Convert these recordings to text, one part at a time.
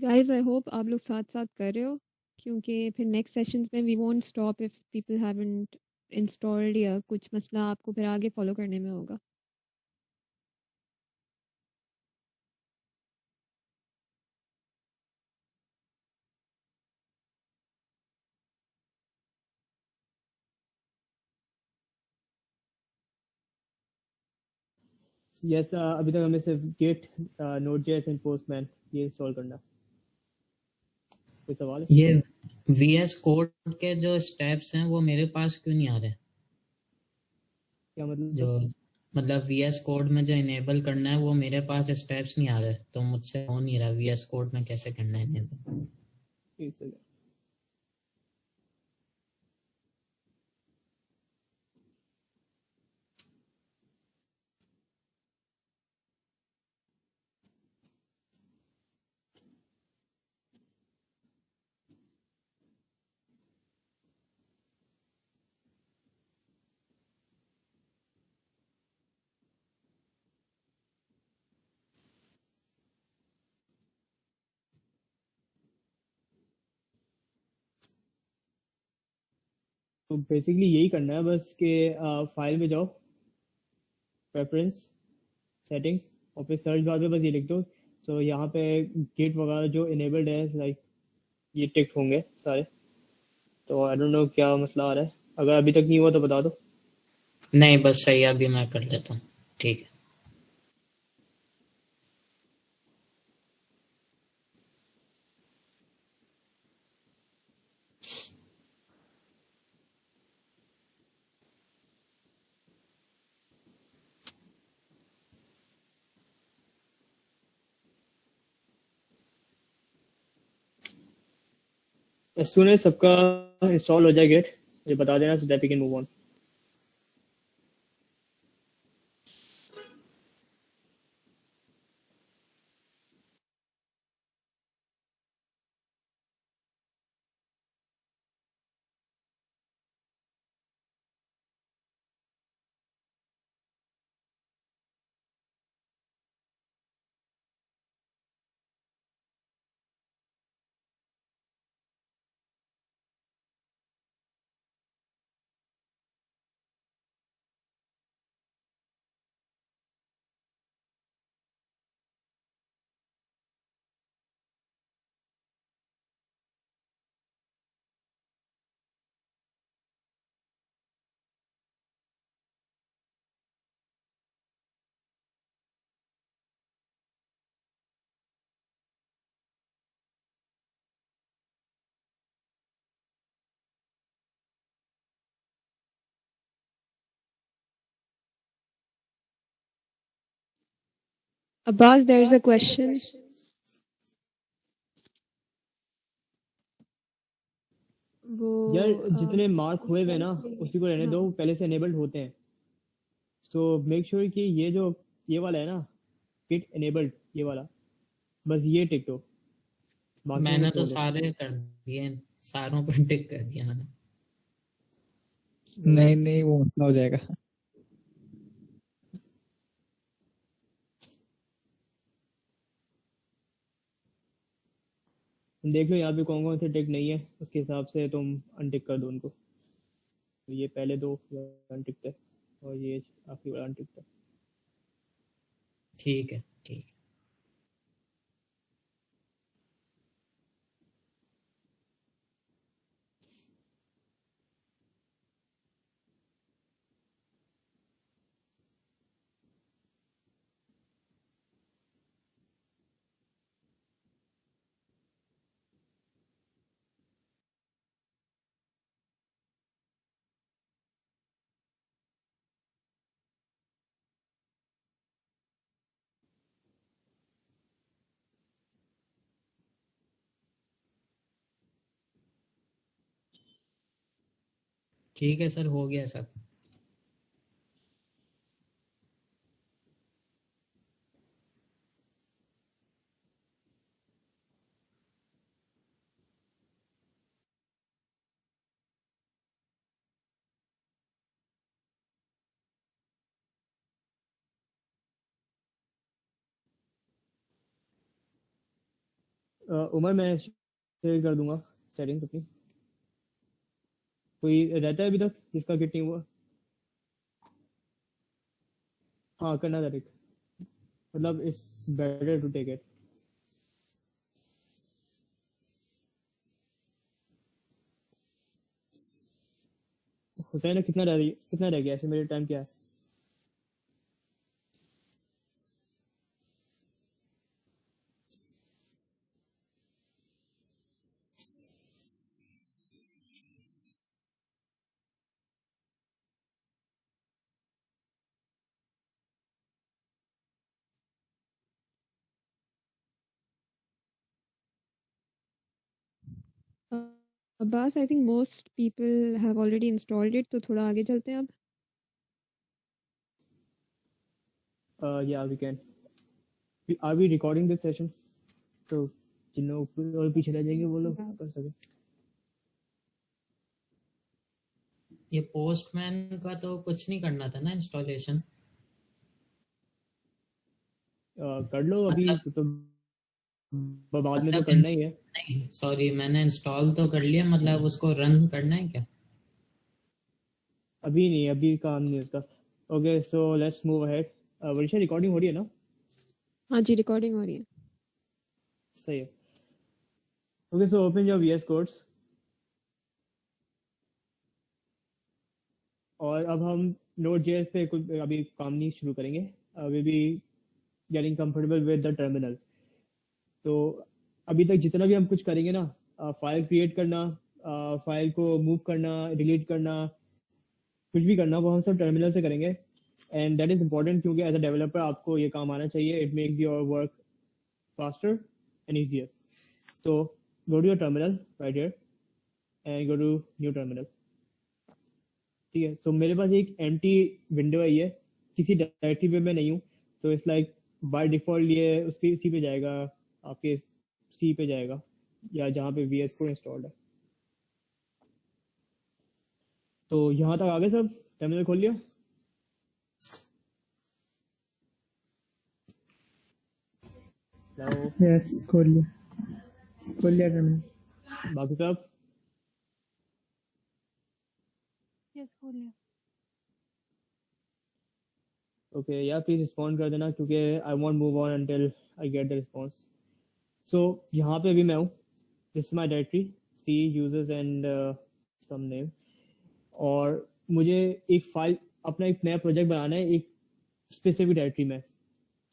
Guys I hope आप लोग साथ साथ कर रहे हो क्योंकि फिर नेक्स्ट सेशंस में we won't stop if people haven't installed या कुछ मसला आपको फिर आगे फॉलो करने में होगा। यस अभी तक हमें सिर्फ git Node JS and Postman ये इंस्टॉल करना। कोई सवाल है? ये VS कोड के जो स्टेप्स हैं वो मेरे पास क्यों नहीं आ रहे? क्या मतलब? जो मतलब VS कोड में जो इनेबल करना है वो मेरे पास स्टेप्स नहीं आ रहे, तो मुझसे हो नहीं रहा VS कोड में कैसे करना है इनेबल। एक सेकंड। तो बेसिकली यही करना है बस कि फाइल में जाओ, प्रेफरेंस, सेटिंग्स, और फिर सर्च बार में बस ये लिख दो। सो यहाँ पे गेट वगैरह जो इनेबल्ड है लाइक ये टिक होंगे सारे। तो आई डोंट नो क्या मसला आ रहा है, अगर अभी तक नहीं हुआ तो बता दो। नहीं बस सही, अभी मैं कर लेता हूँ। ठीक है। एज सुन एज सबका इंस्टॉल हो जाए गेट मुझे बता देना, so that we can move on. Abbas, there is a question. वो यार जितने मार्क हुए हुए पूछना ना है उसी को रहने हाँ। दो, पहले से एनेबल्ड होते हैं। सो मेक श्योर कि ये जो ये वाला है ना गिट एनेबल्ड, ये वाला बस ये टिक दो, बाकियों को मैंने तो छोड़ दो। सारे कर दिए, सारों पर टिक कर दिया मैंने। नहीं नहीं वो मसला हो जाएगा। देख लो यहाँ पे कौन कौन से टिक नहीं है, उसके हिसाब से तुम अनटिक कर दो उनको। तो ये पहले दो अनटिक थे और ये आखिरी वाला अनटिक था। ठीक है ठीक है। ठीक है सर, हो गया सब। उमर मैं शेयर कर दूंगा सेटिंग्स अपनी। कोई रहता है अभी तक जिसका किट नहीं हुआ? हाँ करना तारिक, मतलब it's better to take it. Hussain कितना रह गया ऐसे? मेरे टाइम क्या है? Abbas, I think most people have already installed it, तो थोड़ा आगे चलते हैं अब। या we can, are we recording this session? तो जिन लोग और पीछे रह जाएंगे वो लोग कर सके। ये पोस्टमैन का तो कुछ नहीं करना था ना इंस्टॉलेशन? कर लो अभी, मतलब तो बाद में तो मतलब करना ही है। नहीं सॉरी, मैंने इंस्टॉल तो कर लिया, मतलब उसको रन करना है क्या? अभी नहीं, अभी काम नहीं है उसका। Okay so let's move ahead. Varsha recording हो रही है ना? हाँ जी, रिकॉर्डिंग हो रही है। सही है। Okay so open your VS codes, और अब हम Node.js पे कुछ अभी काम नहीं शुरू करेंगे। We be getting comfortable with the terminal. तो अभी तक जितना भी हम कुछ करेंगे ना, फाइल क्रिएट करना, फाइल को मूव करना, डिलीट करना, कुछ भी करना, वो हम सब टर्मिनल से करेंगे। एंड दैट इज इम्पोर्टेंट क्योंकि एज अ डेवलपर आपको ये काम आना चाहिए। It makes your work faster and easier. तो go to your terminal right here and go to new terminal। ठीक है, तो मेरे पास एक एम्प्टी विंडो है, ये किसी डायरेक्टरी में मैं नहीं हूँ, तो इट्स लाइक बाय डिफॉल्ट ये उसके सी पे जाएगा, आपके सी पे जाएगा, या जहाँ पे वी एस को इंस्टॉल्ड है। तो यहाँ तक आगे सब टर्मिनल खोल लिया? यस खोल लिया टर्मिनल। बाकी सब यस खोल लिया। ओके या प्लीज रिस्पॉन्ड कर देना, क्योंकि I won't move on until I get the response. So यहाँ पे अभी मैं हूँ, this is my directory C users and some name, और मुझे एक फाइल, अपना एक नया प्रोजेक्ट बनाना है एक स्पेसिफिक डायरेक्टरी में।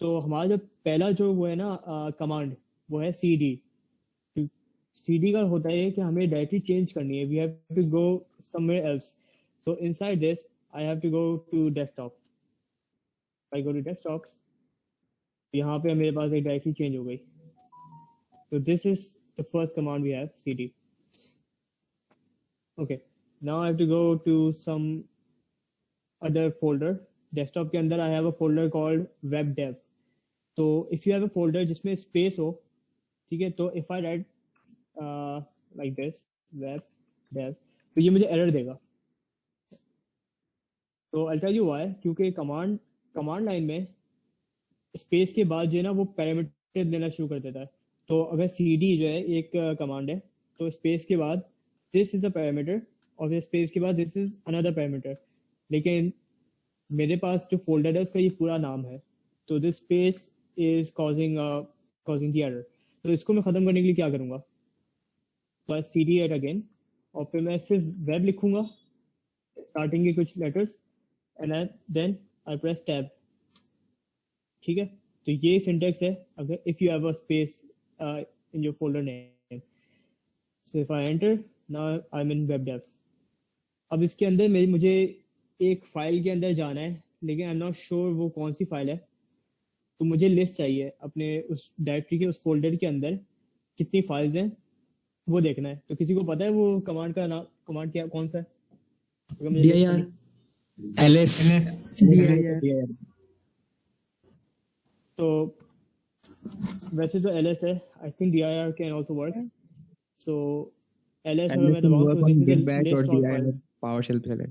तो हमारा जो पहला जो वो है ना कमांड, वो है cd। cd का होता है कि हमें डायरेक्टरी चेंज करनी है, we have to go somewhere else. So inside this I have to go to desktop. I go to desktop, यहाँ पे मेरे पास एक डायरेक्टरी चेंज हो गई। तो this is the first command we have, cd। Okay, now I have to go to some other folder. Desktop के अंदर I have a folder called web dev. तो if you have a folder जिसमें space हो, ठीक है, तो if I write like this web dev, तो ये मुझे एरर देगा। तो आई टेल यू व्हाई, क्योंकि कमांड लाइन में स्पेस के बाद जो है ना वो पैरामीटर देना शुरू कर देता है। तो अगर cd जो है एक कमांड है, तो स्पेस के बाद दिस इज अ पैरामीटर, और फिर स्पेस के बाद दिस इज अनदर पैरामीटर। लेकिन मेरे पास जो फोल्डर है उसका ये पूरा नाम है, तो this space is causing the error. तो इसको मैं खत्म करने के लिए क्या करूंगा, तो आई cd एट अगेन, और फिर मैं सिर्फ वेब लिखूंगा, स्टार्टिंग के कुछ letters, and then I press tab. ठीक है, तो ये सिंटेक्स है अगर if you have a space in your folder name. So if I enter, now I am in web dev. अब इसके अंदर मुझे एक फाइल के अंदर जाना है, लेकिन आई एम नॉट श्योर वो कौन सी फाइल है। तो मुझे लिस्ट चाहिए अपने उस डायरेक्टरी के उस फोल्डर के अंदर कितनी फाइल्स हैं वो देखना है। तो किसी को पता है वो कमांड का नाम, कमांड क्या कौन सा है? अगर मुझे लिस्ट dir करनी- ls dir तो वैसे तो ls है, I think dir can also work. So ls अगर ls मैं will दबाऊं work तो on this is git a bash or list of dir files. PowerShell playlet.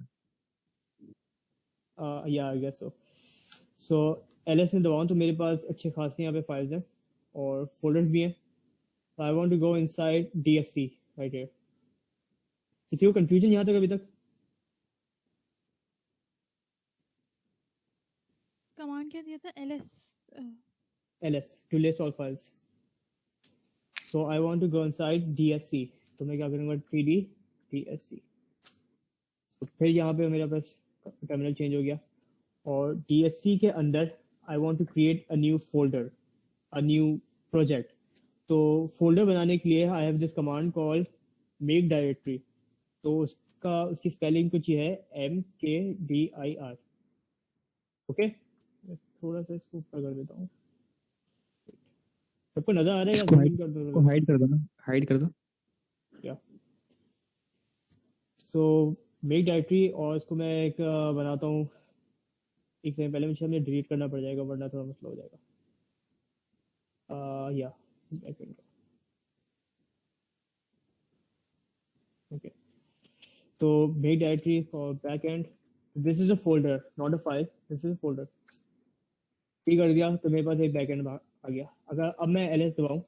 या I guess so. So ls में दबाऊं तो मेरे पास अच्छे खासे यहाँ पे फाइल्स हैं और फोल्डर्स भी हैं, So I want to go inside DSC right here. किसी को confusion यहाँ तक अभी तक? कमांड क्या दिया था? ls ls to list all files. So I want to go inside DSC. तो मैं क्या करूँगा? cd DSC. तो फिर यहाँ पे मेरा पास टर्मिनल चेंज हो गया और DSC के अंदर I want to create a new folder, a new project. तो फोल्डर बनाने के लिए I have this command called make directory. तो उसकी स्पेलिंग कुछ ये है MKDIR. ओके, थोड़ा सा इसको ऊपर कर देता हूँ. सबको नजर आ रहा है? इसको हाइड कर दो ना, हाइड कर दो. या सो मेक डायरेक्टरी. और इसको मैं एक बनाता हूँ. एक सेकंड, पहले मुझे हमें डिलीट करना पड़ जाएगा वरना थोड़ा मसला हो जाएगा. या okay, तो make directory for back and. This is a folder, not a file. This is a folder. ठीक कर दिया तो मेरे पास एक बैक एंड आ गया. अगर अब मैं ls दबाऊं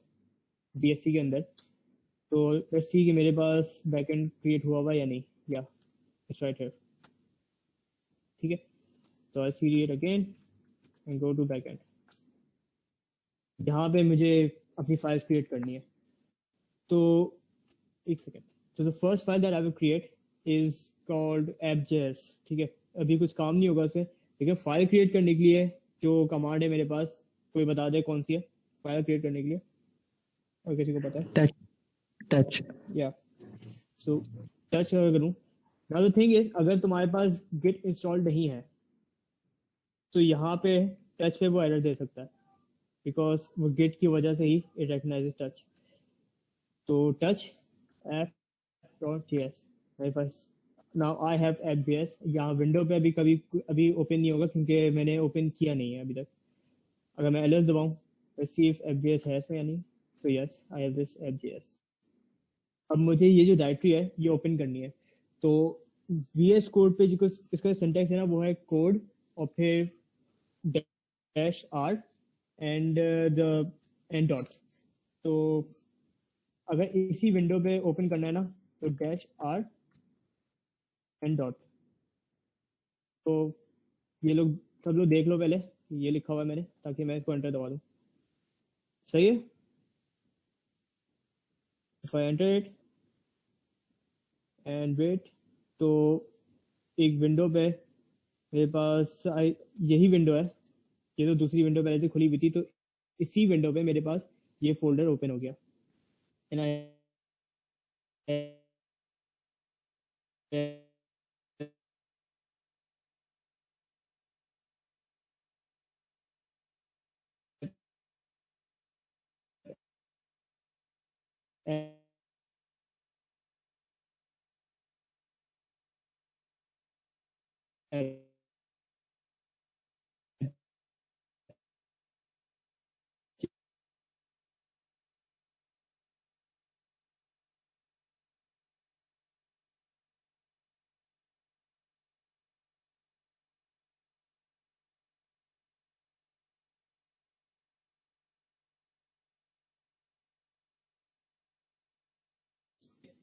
DSC के अंदर तो लेट्स सी कि मेरे पास बैक एंड क्रिएट हुआ हुआ या नहीं. या इट्स राइट हियर. ठीक है, तो I see it again and go to back end. यहाँ पे मुझे अपनी फाइल्स क्रिएट करनी है. तो एक सेकेंड. तो the first file that I will create is called app.js. ठीक है, अभी कुछ काम नहीं होगा उससे. लेकिन फाइल क्रिएट करने के लिए जो कमांड है मेरे पास, कोई बता दे कौन सी है फाइल क्रिएट करने के लिए? और किसी को पता है? टच. या सो टच अगर करूँ. नाउ द थिंग इज, अगर तुम्हारे पास गिट इंस्टॉल नहीं है तो यहाँ पे टच पे वो एरर दे सकता है बिकॉज वो गिट की वजह से ही इट रिकॉग्नाइजेस टच. तो टच app.js मेरे पास. Now I have app.js. यहाँ विंडो पे अभी ओपन नहीं होगा क्योंकि मैंने ओपन किया नहीं है अभी तक. अगर मैं ls दबाऊं, let's see if app.js है या नहीं. So yes, I have this app.js. अब मुझे ये जो डायरेक्टरी है ये ओपन करनी है. तो VS कोड पे जो इसका सिंटैक्स है ना, वो है कोड और फिर -r and the end dot. तो अगर इसी विंडो पे ओपन करना है ना तो -r एंड डॉट. तो ये लोग सब लोग देख लो पहले, ये लिखा हुआ है मैंने ताकि मैं इसको एंटर दबा दूं. सही है? If I enter it and wait, तो एक विंडो पे मेरे पास यही विंडो है. ये तो दूसरी विंडो पहले से खुली हुई थी. तो इसी विंडो पे मेरे पास ये फोल्डर ओपन हो गया.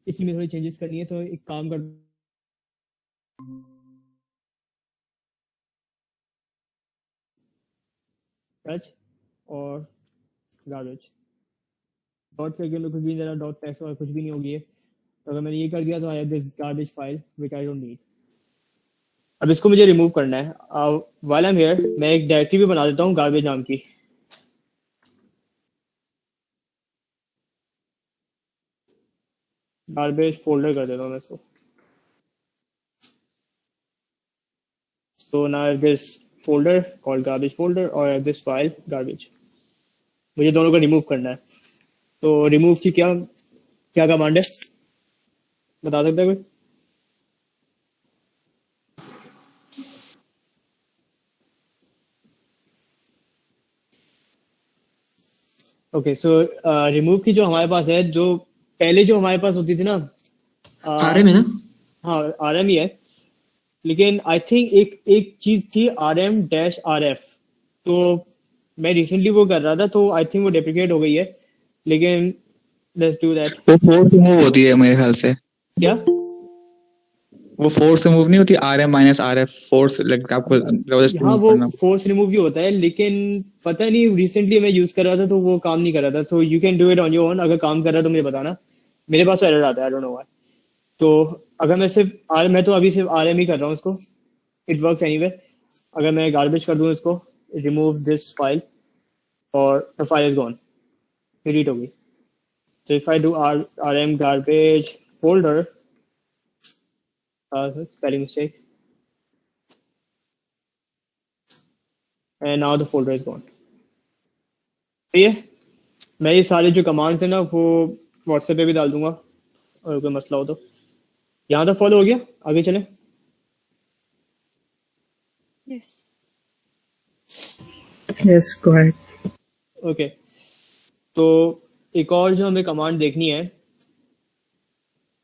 इसमें थोड़ी चेंजेस करनी है. तो एक काम कर, टच और गार्बेज डॉट के अगेन कुछ भी नहीं, डॉट टेक्स्ट और कुछ भी नहीं होगी. तो अगर मैंने ये कर दिया तो I have this garbage file which I don't need. अब इसको मुझे रिमूव करना है. व्हाइल आई एम हियर मैं एक डायरेक्टरी भी बना देता हूँ गार्बेज नाम की. गार्बेज फोल्डर कर देता हूँ मैं इसको. So now I have this folder called garbage folder और I have this file garbage. मुझे दोनों को रिमूव करना है. तो रिमूव की क्या कमांड है बता सकता है कोई? ओके, सो रिमूव की जो हमारे पास है, जो पहले जो हमारे पास होती थी ना, आरएम है ना? हाँ आरएम ही है. लेकिन आई थिंक एक चीज थी RM-RF. तो मैं रिसेंटली वो कर रहा था तो आई थिंक वो डेप्रिकेट हो गई है. लेकिन लेट्स डू दैट। वो फोर्स रिमूव होती है मेरे ख्याल से, क्या? वो फोर्स रिमूव नहीं होती, RM minus RF force, like आपको जबरदस्ती हाँ रिमूव वो करना। फोर्स रिमूव भी होता है, लेकिन पता नहीं रिसेंटली मैं यूज कर रहा था तो वो काम नहीं कर रहा था। So you can do it on your own. अगर काम कर रहा है तो मुझे बताना। मेरे पास तो एरर आता है, आई डोंट नो व्हाई। तो अगर मैं तो अभी सिर्फ RM ही कर रहा हूँ उसको, इट वर्क्स एनीवेयर। अगर मैं गार्बेज कर दूँ इसको, रिमूव दिस फाइल, और the file is gone, delete हो गई। So if I do RM garbage folder, spelling mistake, and now the folder is gone. ठीक है, मैं ये सारे जो कमांड्स हैं ना वो व्हाट्सएप पे भी डाल दूंगा, और कोई मसला हो तो। यहाँ तक फॉलो हो गया, आगे चलें। Yes. Yes go ahead. Okay, तो एक और जो हमें कमांड देखनी है।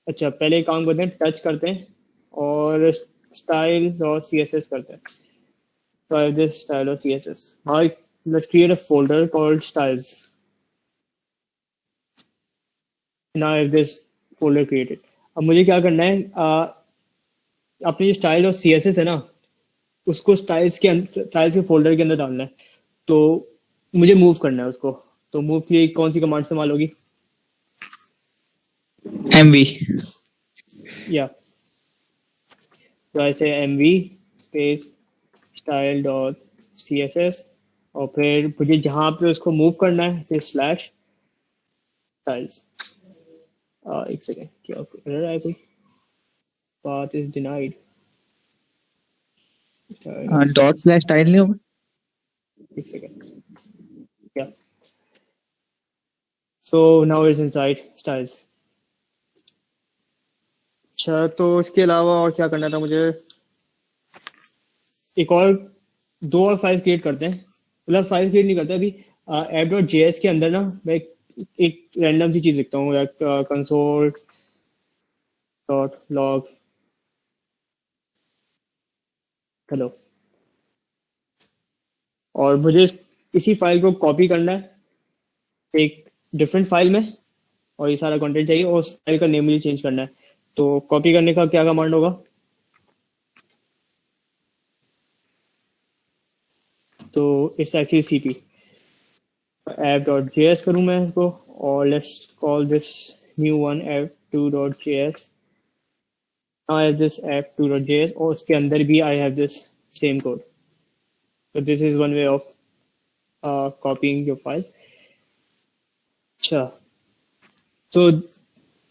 अच्छा, पहले एक काम करते हैं, टच करते हैं और स्टाइल डॉट CSS करते हैं। So I have this style of CSS. Now let's create a folder called styles. Now I have this folder created. अब मुझे क्या करना है, अपनी जो स्टाइल और CSS है ना, उसको स्टाइल्स के फोल्डर के अंदर डालना है। तो मुझे मूव करना है उसको। तो मूव के लिए कौन सी कमांड इस्तेमाल होगी? MV। या तो ऐसे MV space style dot CSS, और फिर मुझे जहाँ पे उसको मूव करना है से स्लैश स्टाइल्स। एक सेकेंड, क्या एरर आया कोई? Path is denied. Dot slash style नहीं होगा? एक सेकेंड, क्या? So now it's inside styles. अच्छा, तो इसके अलावा और क्या करना था मुझे? एक और दो और फाइल क्रिएट करते हैं। मतलब फाइल क्रिएट नहीं करते अभी। app.js के अंदर ना मैं एक रैंडम सी चीज लिखता हूँ, कंसोल डॉट लॉग हेलो, और मुझे इसी फाइल को कॉपी करना है एक डिफरेंट फाइल में, और ये सारा कंटेंट चाहिए, और उस फाइल का नेम मुझे चेंज करना है। तो कॉपी करने का क्या कमांड होगा? तो इट्स एक्चुअली CP app.js करूँ मैं इसको, और let's call this new one app2.js। Now I have this app2.js, और उसके अंदर भी I have this same code. So this is one way of copying your file. अच्छा, तो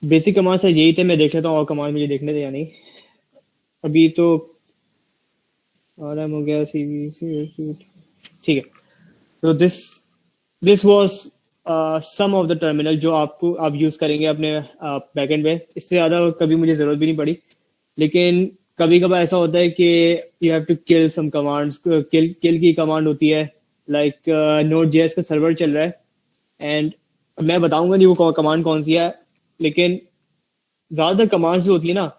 बेसिक कमांड से यही थे। मैं देख लेता हूँ और कमांड मुझे देखने थे या नहीं। अभी तो RM हो गया, CV ठीक है। तो this was some of the terminal जो आप यूज करेंगे अपने बैकएंड में। इससे ज़्यादा कभी मुझे ज़रूरत भी नहीं पड़ी, लेकिन कभी कभार ऐसा होता है कि you have to kill some commands. Kill की कमांड होती है, लाइक Node.js का सर्वर चल रहा है, एंड मैं बताऊंगा नहीं वो कमांड कौन सी है, लेकिन ज़्यादातर कमांड्स जो होती है ना,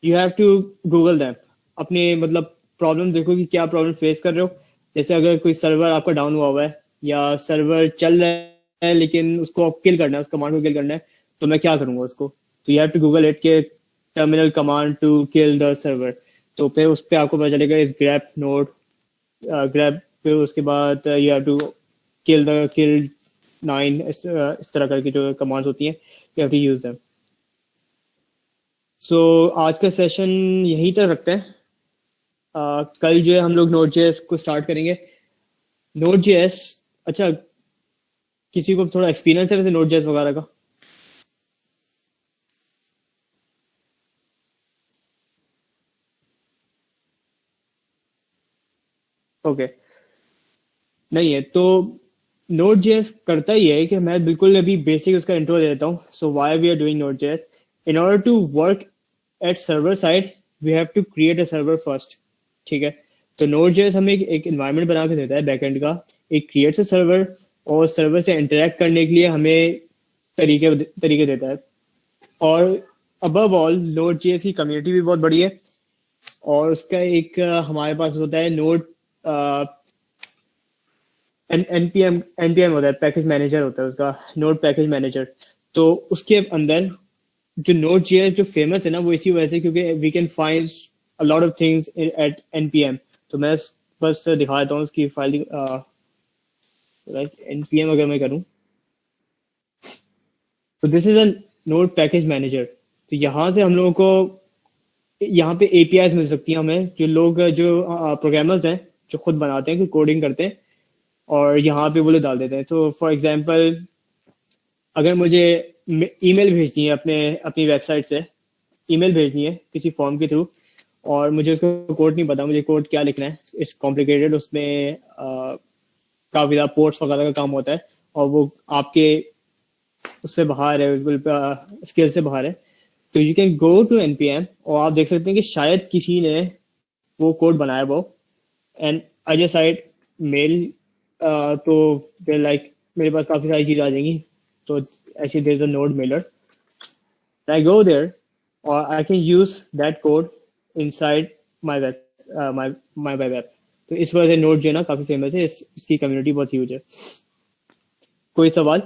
you have to Google them. अपने मतलब प्रॉब्लम देखो कि क्या प्रॉब्लम फेस कर रहे हो। जैसे अगर कोई सर्वर आपका डाउन हुआ है, या सर्वर चल रहा है लेकिन उसको किल करना है, उस कमांड को किल करना है, तो मैं क्या करूंगा उसको? तो you have to Google it के terminal command to kill the server. तो फिर उस पर आपको पता चलेगा इस ग्रैप नोड ग्रैप, फिर उसके बाद यू हैव टू किल 9, इस तरह करके जो कमांड्स होती हैं, you have to use them. So आज का सेशन यहीं तक रखते हैं। कल जो है हम लोग Node.js को स्टार्ट करेंगे। Node.js, अच्छा किसी को थोड़ा एक्सपीरियंस है वैसे Node.js वगैरह का? ओके, नहीं है तो Node.js करता ही है कि मैं बिल्कुल अभी बेसिक उसका इंट्रो दे देता हूँ। So why we are doing Node.js, in order to work at server side we have to create a server first. ठीक है, तो Node.js हमें एक एनवायरनमेंट बना के देता है बैकएंड का, एक क्रिएट्स अ सर्वर, और सर्वर से इंटरेक्ट करने के लिए हमें तरीके देता है। और अबव ऑल Node.js की कम्युनिटी भी बहुत बड़ी है, और उसका एक हमारे पास होता है नोड npm होता है, पैकेज मैनेजर होता है उसका, नोड पैकेज मैनेजर। तो उसके अंदर जो Node.js जो फेमस है ना वो इसी वजह से क्योंकि we can find a lot of things at npm. तो मैं बस दिखा देता हूँ उसकी फाइल. npm अगर मैं करूँ तो this is a node package manager. तो यहाँ से हम लोगों को यहाँ पे APIs मिल सकती हैं हमें. जो लोग जो प्रोग्रामर्स हैं जो खुद बनाते हैं, कोडिंग करते हैं और यहाँ पे वो लोग डाल देते हैं. तो फॉर एग्जांपल अगर मुझे ईमेल भेजनी है अपनी वेबसाइट से, ईमेल भेजनी है किसी फॉर्म के थ्रू और मुझे उसको कोड नहीं पता, मुझे कोड क्या लिखना है, इट्स कॉम्प्लिकेटेड, उसमें काफ़ी ज़्यादा पोर्ट्स वगैरह का काम होता है और वो आपके उससे बाहर है, बिल्कुल स्किल से बाहर है. तो you can go to npm और आप देख सकते हैं कि शायद किसी ने वो कोड बनाया वो. And I just write mail, तो फिर लाइक मेरे पास काफ़ी सारी चीज़ आ जाएंगी. तो actually there's a node mailer. I go there or I can use that code inside my web, my web app. तो इस वजह से नोड जो है ना काफ़ी फेमस है, इसकी कम्युनिटी बहुत ह्यूज है. कोई सवाल?